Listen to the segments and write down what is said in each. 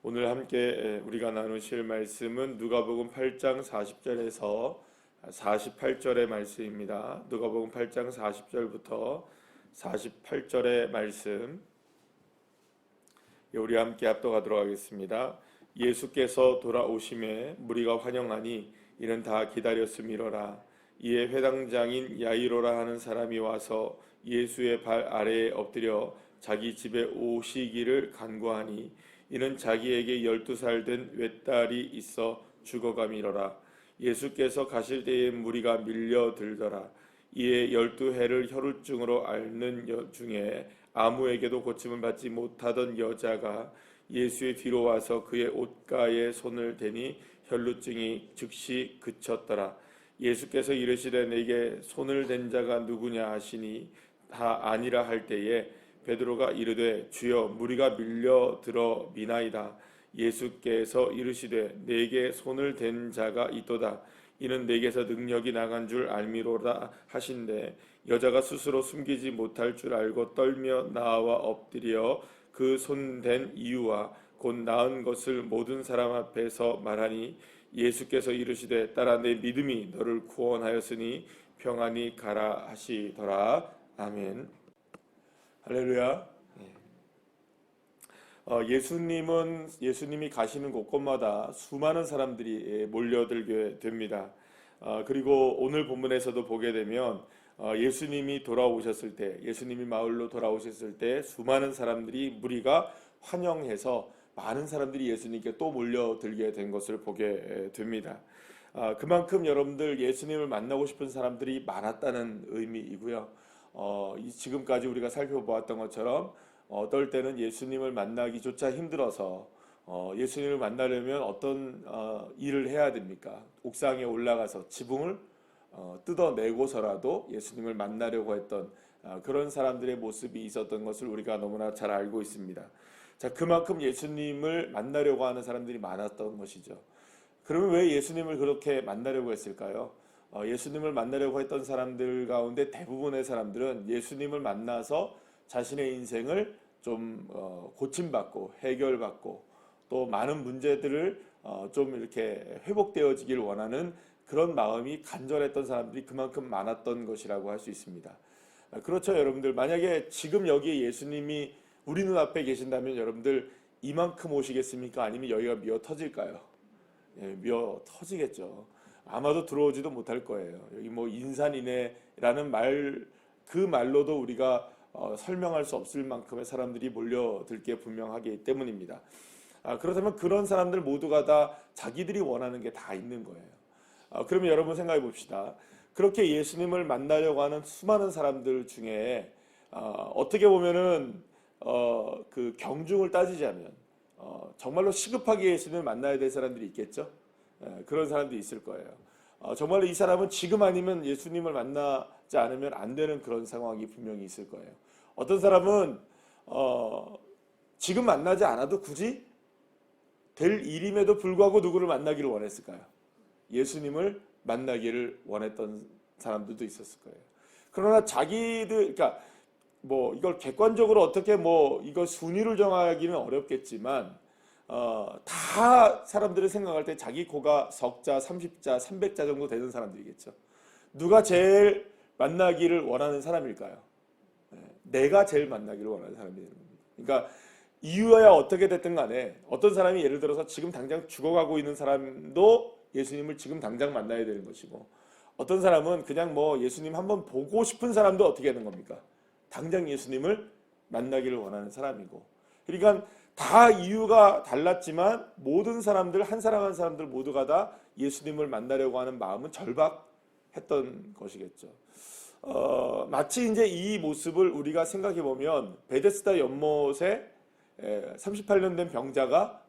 오늘 함께 우리가 나누실 말씀은 누가복음 8장 40절에서 48절의 말씀입니다. 누가복음 8장 40절부터 48절의 말씀 우리 함께 합독하도록 하겠습니다. 예수께서 돌아오심에 무리가 환영하니 이는 다 기다렸음이로라. 이에 회당장인 야이로라 하는 사람이 와서 예수의 발 아래에 엎드려 자기 집에 오시기를 간구하니 이는 자기에게 12살 된 외딸이 있어 죽어감이로라. 예수께서 가실 때에 무리가 밀려들더라. 이에 12해를 혈루증으로 앓는 중에 아무에게도 고침을 받지 못하던 여자가 예수의 뒤로 와서 그의 옷가에 손을 대니 혈루증이 즉시 그쳤더라. 예수께서 이르시되 내게 손을 댄 자가 누구냐 하시니 다 아니라 할 때에 베드로가 이르되 주여 무리가 밀려들어 미나이다. 예수께서 이르시되 내게 손을 댄 자가 있도다. 이는 내게서 능력이 나간 줄 알미로다 하신대 여자가 스스로 숨기지 못할 줄 알고 떨며 나와 엎드려 그 손댄 이유와 곧 나은 것을 모든 사람 앞에서 말하니 예수께서 이르시되 딸아 내 믿음이 너를 구원하였으니 평안히 가라 하시더라. 아멘. 할렐루야. 예수님이 가시는 곳곳마다 수많은 사람들이 몰려들게 됩니다. 그리고 오늘 본문에서도 보게 되면 예수님이 돌아오셨을 때, 예수님이 마을로 돌아오셨을 때 수많은 사람들이 무리가 환영해서 많은 사람들이 예수님께 또 몰려들게 된 것을 보게 됩니다. 그만큼 여러분들 예수님을 만나고 싶은 사람들이 많았다는 의미이고요. 지금까지 우리가 살펴보았던 것처럼 어떨 때는 예수님을 만나기조차 힘들어서 예수님을 만나려면 어떤 일을 해야 됩니까? 옥상에 올라가서 지붕을 뜯어내고서라도 예수님을 만나려고 했던 그런 사람들의 모습이 있었던 것을 우리가 너무나 잘 알고 있습니다. 자, 그만큼 예수님을 만나려고 하는 사람들이 많았던 것이죠. 그러면 왜 예수님을 그렇게 만나려고 했을까요? 예수님을 만나려고 했던 사람들 가운데 대부분의 사람들은 예수님을 만나서 자신의 인생을 좀 고침받고 해결받고 또 많은 문제들을 좀 이렇게 회복되어지길 원하는 그런 마음이 간절했던 사람들이 그만큼 많았던 것이라고 할 수 있습니다. 그렇죠, 여러분들. 만약에 지금 여기에 예수님이 우리 눈앞에 계신다면 여러분들 이만큼 오시겠습니까? 아니면 여기가 미어 터질까요? 미어 터지겠죠. 아마도 들어오지도 못할 거예요. 여기 뭐 인산이네라는 그 말로도 우리가 설명할 수 없을 만큼의 사람들이 몰려들 게 분명하기 때문입니다. 그렇다면 그런 사람들 모두가 다 자기들이 원하는 게 다 있는 거예요. 그러면 여러분 생각해 봅시다. 그렇게 예수님을 만나려고 하는 수많은 사람들 중에 어떻게 보면은 그 경중을 따지자면 정말로 시급하게 예수님을 만나야 될 사람들이 있겠죠. 그런 사람도 있을 거예요. 정말로 이 사람은 지금 아니면 예수님을 만나지 않으면 안 되는 그런 상황이 분명히 있을 거예요. 어떤 사람은 지금 만나지 않아도 굳이 될 일임에도 불구하고 누구를 만나기를 원했을까요? 예수님을 만나기를 원했던 사람들도 있었을 거예요. 그러나 그러니까 뭐 이걸 객관적으로 어떻게 이거 순위를 정하기는 어렵겠지만 다 사람들이 생각할 때 자기 코가 석자, 30자, 300자 정도 되는 사람들이겠죠. 누가 제일 만나기를 원하는 사람일까요? 내가 제일 만나기를 원하는 사람이 되는 겁니다. 그러니까 이유야 어떻게 됐든 간에 어떤 사람이 예를 들어서 지금 당장 죽어가고 있는 사람도 예수님을 지금 당장 만나야 되는 것이고 어떤 사람은 그냥 예수님 한번 보고 싶은 사람도 어떻게 하는 겁니까? 당장 예수님을 만나기를 원하는 사람이고 그러니까 다 이유가 달랐지만 모든 사람들 한 사람 한 사람들 모두가 다 예수님을 만나려고 하는 마음은 절박했던 것이겠죠. 마치 이제 이 모습을 우리가 생각해 보면 베데스다 연못에 38년 된 병자가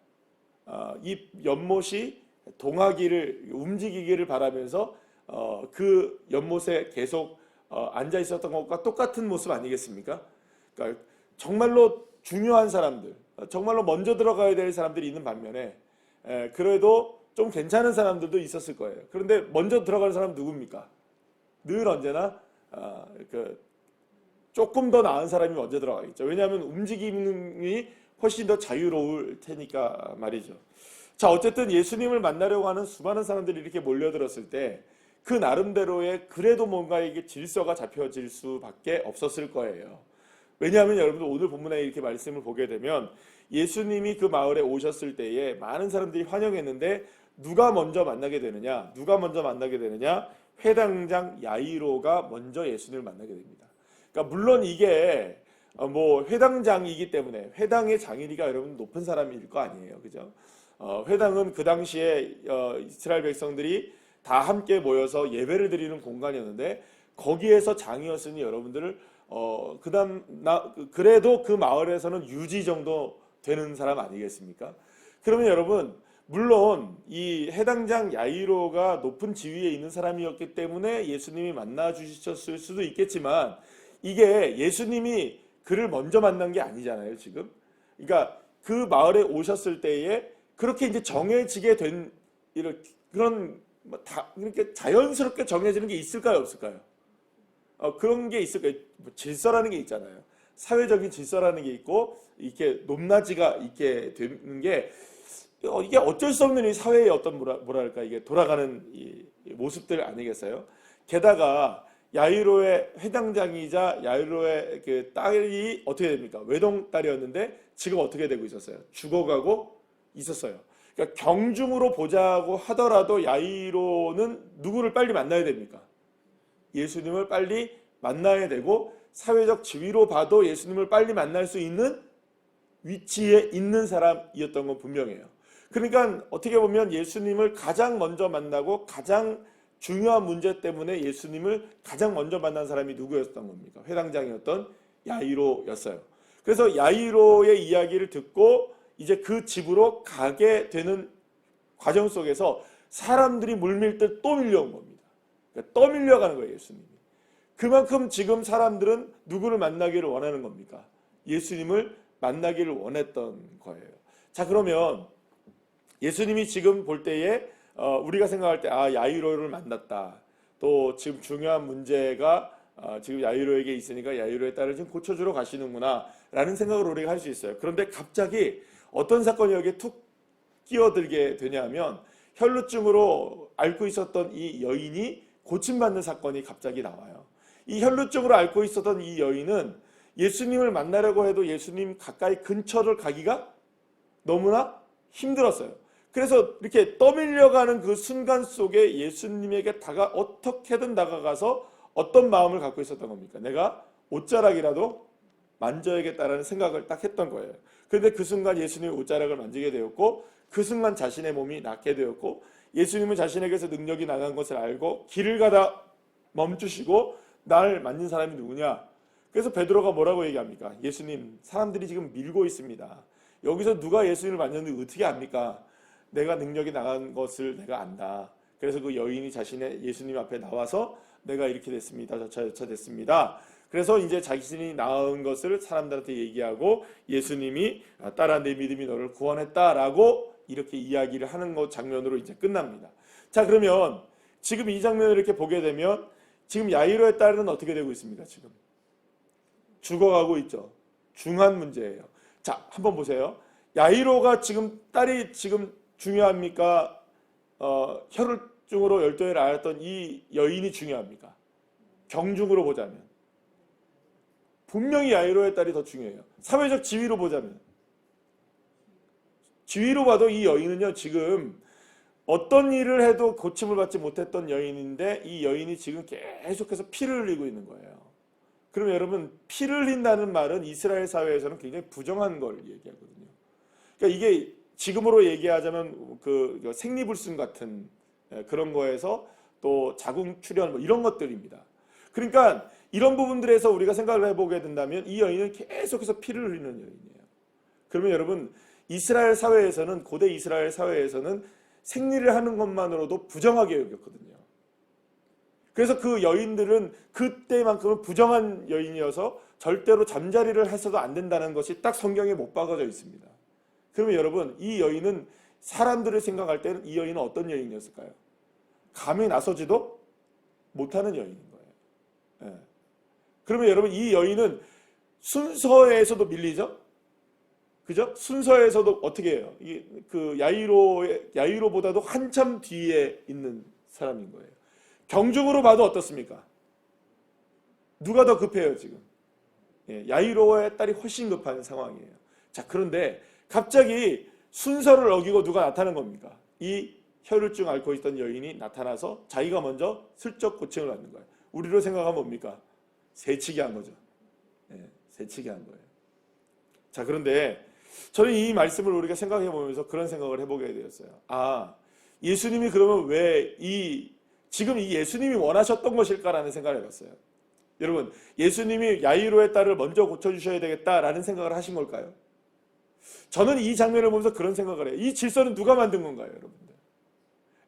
이 연못이 움직이기를 바라면서 그 연못에 계속 앉아 있었던 것과 똑같은 모습 아니겠습니까? 그러니까 정말로 중요한 사람들, 정말로 먼저 들어가야 될 사람들이 있는 반면에 그래도 좀 괜찮은 사람들도 있었을 거예요. 그런데 먼저 들어가는 사람은 누굽니까? 늘 언제나 조금 더 나은 사람이 먼저 들어가겠죠. 왜냐하면 움직임이 훨씬 더 자유로울 테니까 말이죠. 자, 어쨌든 예수님을 만나려고 하는 수많은 사람들이 이렇게 몰려들었을 때 그 나름대로의 그래도 뭔가 이게 질서가 잡혀질 수밖에 없었을 거예요. 왜냐하면 여러분들 오늘 본문에 이렇게 말씀을 보게 되면 예수님이 그 마을에 오셨을 때에 많은 사람들이 환영했는데 누가 먼저 만나게 되느냐? 누가 먼저 만나게 되느냐? 회당장 야이로가 먼저 예수님을 만나게 됩니다. 그러니까 물론 이게 뭐 회당장이기 때문에 회당의 장이니까 여러분 높은 사람일 거 아니에요, 그죠? 회당은 그 당시에 이스라엘 백성들이 다 함께 모여서 예배를 드리는 공간이었는데 거기에서 장이었으니 여러분들을 그래도 그 마을에서는 유지 정도 되는 사람 아니겠습니까? 그러면 여러분 물론 이 해당장 야이로가 높은 지위에 있는 사람이었기 때문에 예수님이 만나 주셨을 수도 있겠지만 이게 예수님이 그를 먼저 만난 게 아니잖아요, 지금. 그러니까 그 마을에 오셨을 때에 그렇게 이제 정해지게 된 그런 이렇게 자연스럽게 정해지는 게 있을까요, 없을까요? 그런 게 있을까요? 질서라는 게 있잖아요. 사회적인 질서라는 게 있고 이렇게 높낮이가 있게 되는 게 이게 어쩔 수 없는 이 사회의 어떤 뭐랄까 이게 돌아가는 이 모습들 아니겠어요? 게다가 야이로의 회당장이자 야이로의 그 딸이 어떻게 됩니까? 외동딸이었는데 지금 어떻게 되고 있었어요? 죽어가고 있었어요. 그러니까 경중으로 보자고 하더라도 야이로는 누구를 빨리 만나야 됩니까? 예수님을 빨리 만나야 되고 사회적 지위로 봐도 예수님을 빨리 만날 수 있는 위치에 있는 사람이었던 건 분명해요. 그러니까 어떻게 보면 예수님을 가장 먼저 만나고 가장 중요한 문제 때문에 예수님을 가장 먼저 만난 사람이 누구였던 겁니까? 회당장이었던 야이로였어요. 그래서 야이로의 이야기를 듣고 이제 그 집으로 가게 되는 과정 속에서 사람들이 물밀듯 또 밀려온 겁니다. 그러니까 떠밀려가는 거예요, 예수님이. 그만큼 지금 사람들은 누구를 만나기를 원하는 겁니까? 예수님을 만나기를 원했던 거예요. 자, 그러면 예수님이 지금 볼 때에 우리가 생각할 때 야이로를 만났다. 또 지금 중요한 문제가 지금 야이로에게 있으니까 야이로의 딸을 지금 고쳐주러 가시는구나 라는 생각을 우리가 할 수 있어요. 그런데 갑자기 어떤 사건이 여기에 툭 끼어들게 되냐면 혈루증으로 앓고 있었던 이 여인이 고침받는 사건이 갑자기 나와요. 이 혈루증으로 앓고 있었던 이 여인은 예수님을 만나려고 해도 예수님 가까이 근처를 가기가 너무나 힘들었어요. 그래서 이렇게 떠밀려가는 그 순간 속에 예수님에게 어떻게든 다가가서 어떤 마음을 갖고 있었던 겁니까? 내가 옷자락이라도 만져야겠다라는 생각을 딱 했던 거예요. 그런데 그 순간 예수님이 옷자락을 만지게 되었고 그 순간 자신의 몸이 낫게 되었고 예수님은 자신에게서 능력이 나간 것을 알고 길을 가다 멈추시고 날 만진 사람이 누구냐? 그래서 베드로가 뭐라고 얘기합니까? 예수님, 사람들이 지금 밀고 있습니다. 여기서 누가 예수님을 만졌는지 어떻게 압니까? 내가 능력이 나간 것을 내가 안다. 그래서 그 여인이 자신의 예수님 앞에 나와서 내가 이렇게 됐습니다. 저차 됐습니다. 그래서 이제 자신이 나은 것을 사람들한테 얘기하고 예수님이 딸아 내 믿음이 너를 구원했다라고 이렇게 이야기를 하는 것 장면으로 이제 끝납니다. 자, 그러면 지금 이 장면을 이렇게 보게 되면 지금 야이로의 딸은 어떻게 되고 있습니까? 지금 죽어가고 있죠. 중한 문제예요. 자, 한번 보세요. 야이로가 지금 딸이 지금 중요합니까? 혈루증으로 열도를 앓았던 이 여인이 중요합니까? 경중으로 보자면 분명히 야이로의 딸이 더 중요해요. 사회적 지위로 보자면 지위로 봐도 이 여인은요 지금 어떤 일을 해도 고침을 받지 못했던 여인인데 이 여인이 지금 계속해서 피를 흘리고 있는 거예요. 그러면 여러분 피를 흘린다는 말은 이스라엘 사회에서는 굉장히 부정한 걸 얘기하거든요. 그러니까 이게 지금으로 얘기하자면 그 생리불순 같은 그런 거에서 또 자궁 출현 뭐 이런 것들입니다. 그러니까 이런 부분들에서 우리가 생각을 해보게 된다면 이 여인은 계속해서 피를 흘리는 여인이에요. 그러면 여러분 이스라엘 사회에서는 고대 이스라엘 사회에서는 생리를 하는 것만으로도 부정하게 여겼거든요. 그래서 그 여인들은 그때만큼은 부정한 여인이어서 절대로 잠자리를 해서도 안 된다는 것이 딱 성경에 못 박아져 있습니다. 그러면 여러분 이 여인은 사람들을 생각할 때는 이 여인은 어떤 여인이었을까요? 감히 나서지도 못하는 여인인 거예요. 예. 그러면 여러분 이 여인은 순서에서도 밀리죠? 그죠? 순서에서도 어떻게 해요? 그 야이로보다도 한참 뒤에 있는 사람인 거예요. 경중으로 봐도 어떻습니까? 누가 더 급해요, 지금? 예, 야이로의 딸이 훨씬 급한 상황이에요. 자, 그런데 갑자기 순서를 어기고 누가 나타난 겁니까? 이 혈루증 앓고 있던 여인이 나타나서 자기가 먼저 슬쩍 고침을 받는 거예요. 우리로 생각하면 뭡니까? 새치기 한 거죠. 예, 새치기 한 거예요. 자, 그런데 저는 이 말씀을 우리가 생각해 보면서 그런 생각을 해보게 되었어요. 아, 예수님이 그러면 왜 지금 이 예수님이 원하셨던 것일까라는 생각을 해봤어요. 여러분, 예수님이 야이로의 딸을 먼저 고쳐주셔야 되겠다라는 생각을 하신 걸까요? 저는 이 장면을 보면서 그런 생각을 해요. 이 질서는 누가 만든 건가요, 여러분들?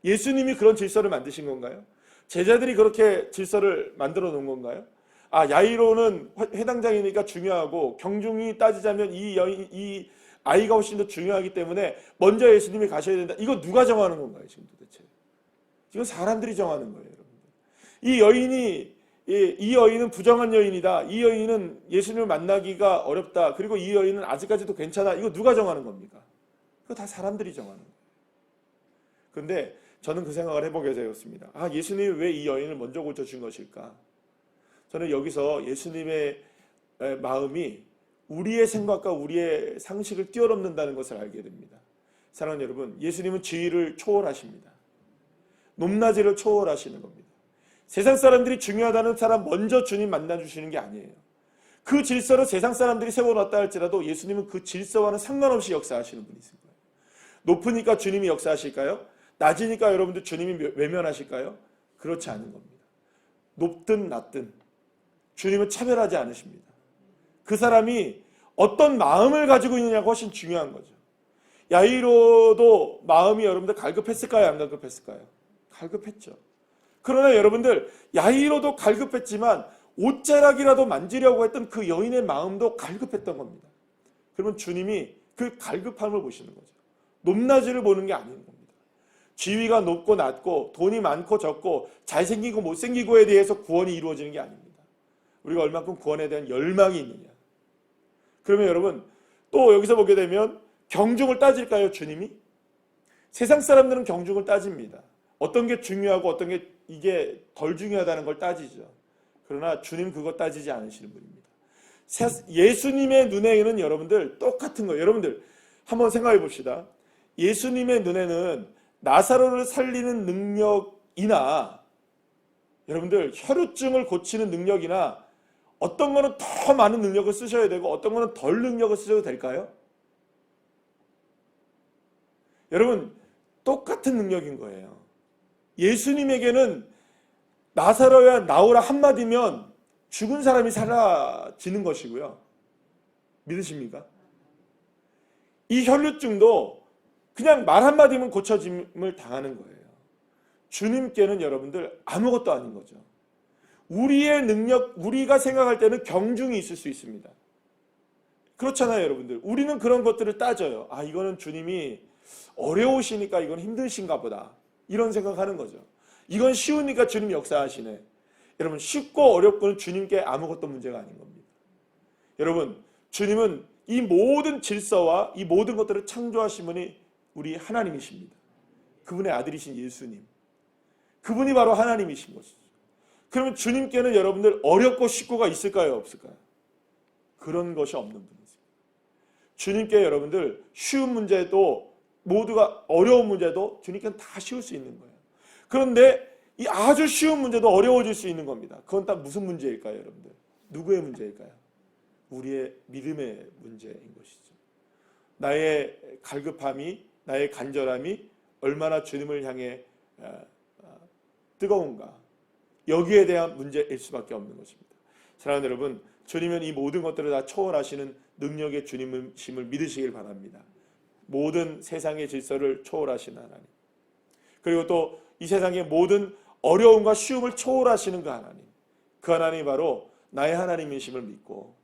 예수님이 그런 질서를 만드신 건가요? 제자들이 그렇게 질서를 만들어 놓은 건가요? 아, 야이로는 회당장이니까 중요하고 경중이 따지자면 이 아이가 훨씬 더 중요하기 때문에 먼저 예수님이 가셔야 된다. 이거 누가 정하는 건가요, 지금 도대체? 이건 사람들이 정하는 거예요, 여러분들. 이 여인은 부정한 여인이다. 이 여인은 예수님을 만나기가 어렵다. 그리고 이 여인은 아직까지도 괜찮아. 이거 누가 정하는 겁니까? 그거 다 사람들이 정하는 거예요. 그런데 저는 그 생각을 해보게 되었습니다. 아, 예수님이 왜 이 여인을 먼저 고쳐준 것일까? 저는 여기서 예수님의 마음이 우리의 생각과 우리의 상식을 뛰어넘는다는 것을 알게 됩니다. 사랑하는 여러분, 예수님은 지위를 초월하십니다. 높낮이를 초월하시는 겁니다. 세상 사람들이 중요하다는 사람 먼저 주님 만나주시는 게 아니에요. 그 질서를 세상 사람들이 세워놨다 할지라도 예수님은 그 질서와는 상관없이 역사하시는 분이신 거예요. 높으니까 주님이 역사하실까요? 낮으니까 여러분들 주님이 외면하실까요? 그렇지 않은 겁니다. 높든 낮든 주님은 차별하지 않으십니다. 그 사람이 어떤 마음을 가지고 있느냐가 훨씬 중요한 거죠. 야이로도 마음이 여러분들 갈급했을까요? 안 갈급했을까요? 갈급했죠. 그러나 여러분들, 야이로도 갈급했지만 옷자락이라도 만지려고 했던 그 여인의 마음도 갈급했던 겁니다. 그러면 주님이 그 갈급함을 보시는 거죠. 높낮이를 보는 게 아닌 겁니다. 지위가 높고 낮고 돈이 많고 적고 잘생기고 못생기고에 대해서 구원이 이루어지는 게 아닙니다. 우리가 얼만큼 구원에 대한 열망이 있느냐. 그러면 여러분, 또 여기서 보게 되면 경중을 따질까요, 주님이? 세상 사람들은 경중을 따집니다. 어떤 게 중요하고 어떤 게 이게 덜 중요하다는 걸 따지죠. 그러나 주님 그거 따지지 않으시는 분입니다. 예수님의 눈에는 여러분들 똑같은 거예요. 여러분들 한번 생각해 봅시다. 예수님의 눈에는 나사로를 살리는 능력이나 여러분들 혈루증을 고치는 능력이나 어떤 거는 더 많은 능력을 쓰셔야 되고 어떤 거는 덜 능력을 쓰셔도 될까요? 여러분 똑같은 능력인 거예요. 예수님에게는 나사로야 나오라 한마디면 죽은 사람이 사라지는 것이고요. 믿으십니까? 이 혈루증도 그냥 말 한마디면 고쳐짐을 당하는 거예요. 주님께는 여러분들 아무것도 아닌 거죠. 우리의 능력, 우리가 생각할 때는 경중이 있을 수 있습니다. 그렇잖아요, 여러분들. 우리는 그런 것들을 따져요. 아, 이거는 주님이 어려우시니까 이건 힘드신가 보다. 이런 생각하는 거죠. 이건 쉬우니까 주님 역사하시네. 여러분, 쉽고 어렵고는 주님께 아무것도 문제가 아닌 겁니다. 여러분, 주님은 이 모든 질서와 이 모든 것들을 창조하신 분이 우리 하나님이십니다. 그분의 아들이신 예수님. 그분이 바로 하나님이신 것이죠. 그러면 주님께는 여러분들 어렵고 쉽고가 있을까요? 없을까요? 그런 것이 없는 분이세요. 주님께 여러분들 쉬운 문제도 모두가 어려운 문제도 주님께는 다 쉬울 수 있는 거예요. 그런데 이 아주 쉬운 문제도 어려워질 수 있는 겁니다. 그건 딱 무슨 문제일까요, 여러분들? 누구의 문제일까요? 우리의 믿음의 문제인 것이죠. 나의 갈급함이, 나의 간절함이 얼마나 주님을 향해 뜨거운가. 여기에 대한 문제일 수밖에 없는 것입니다. 사랑하는 여러분, 주님은 이 모든 것들을 다 초월하시는 능력의 주님이심을 믿으시길 바랍니다. 모든 세상의 질서를 초월하시는 하나님. 그리고 또 이 세상의 모든 어려움과 쉬움을 초월하시는 그 하나님. 그 하나님이 바로 나의 하나님이심을 믿고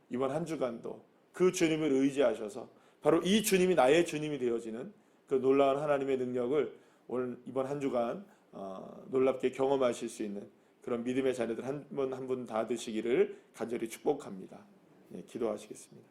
이번 한 주간도 그 주님을 의지하셔서 바로 이 주님이 나의 주님이 되어지는 그 놀라운 하나님의 능력을 오늘 이번 한 주간 놀랍게 경험하실 수 있는 그런 믿음의 자녀들 한 분 한 분 다 되시기를 간절히 축복합니다. 네, 기도하시겠습니다.